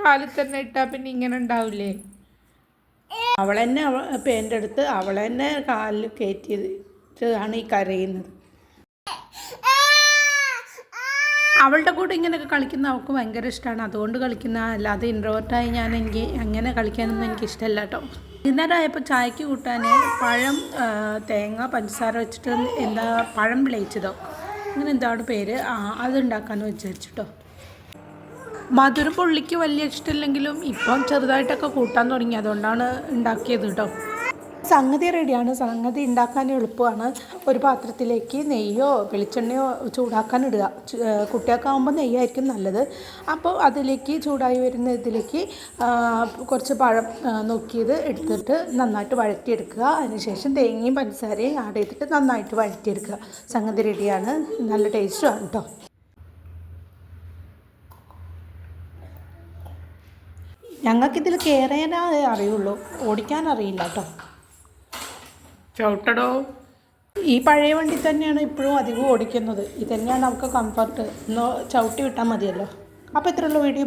കാലിൽ തന്നെ ഇട്ടാൽ പിന്നെ ഇങ്ങനെ ഉണ്ടാവില്ലേ? അവളെന്നെ പേൻ്റെ അടുത്ത് അവളെന്നെ കാലിൽ കയറ്റിയാണ് ഈ കരയുന്നത്. അവളുടെ കൂടെ ഇങ്ങനെയൊക്കെ കളിക്കുന്ന അവൾക്ക് ഭയങ്കര ഇഷ്ടമാണ്, അതുകൊണ്ട് കളിക്കുന്ന. അല്ലാതെ ഇൻട്രോവേർട്ടായി എനിക്ക് അങ്ങനെ കളിക്കാനൊന്നും എനിക്ക് ഇഷ്ടമല്ല കേട്ടോ. വൈകുന്നേരമായപ്പോൾ ചായക്ക് കൂട്ടാൻ പഴം തേങ്ങ പഞ്ചസാര വെച്ചിട്ട് എന്താ പഴം വിളയിച്ചതോ അങ്ങനെ എന്താണ് പേര്, അതുണ്ടാക്കാമെന്ന് വിചാരിച്ചിട്ടോ. മധുരം പുള്ളിക്ക് വലിയ ഇഷ്ടമില്ലെങ്കിലും ഇപ്പം ചെറുതായിട്ടൊക്കെ കൂട്ടാൻ തുടങ്ങി, അതുകൊണ്ടാണ് ഉണ്ടാക്കിയത് കേട്ടോ. സംഗതി റെഡിയാണ്. സംഗതി ഉണ്ടാക്കാൻ എളുപ്പമാണ്. ഒരു പാത്രത്തിലേക്ക് നെയ്യോ വെളിച്ചെണ്ണയോ ചൂടാക്കാൻ ഇടുക. കുട്ടികൾക്കാവുമ്പോൾ നെയ്യായിരിക്കും നല്ലത്. അപ്പോൾ അതിലേക്ക് ചൂടായി വരുന്ന ഇതിലേക്ക് കുറച്ച് പഴം നോക്കിയത് എടുത്തിട്ട് നന്നായിട്ട് വഴറ്റിയെടുക്കുക. അതിനുശേഷം തേങ്ങയും പഞ്ചസാരയും ആഡ് ചെയ്തിട്ട് നന്നായിട്ട് വഴറ്റിയെടുക്കുക. സംഗതി റെഡിയാണ്. നല്ല ടേസ്റ്റുമാണ് കേട്ടോ. ഞങ്ങൾക്കിതിൽ കയറാനേ അറിയുള്ളൂ, ഓടിക്കാൻ അറിയില്ല കേട്ടോ. ചവിട്ടടോ. ഈ പഴയ വണ്ടി തന്നെയാണ് ഇപ്പോഴും അധികം ഓടിക്കുന്നത്. ഇത് തന്നെയാണ് നമുക്ക് കംഫർട്ട്. ഒന്ന് ചവിട്ടി വിട്ടാൽ മതിയല്ലോ. അപ്പോൾ ഇത്രയുള്ള വീഡിയോ.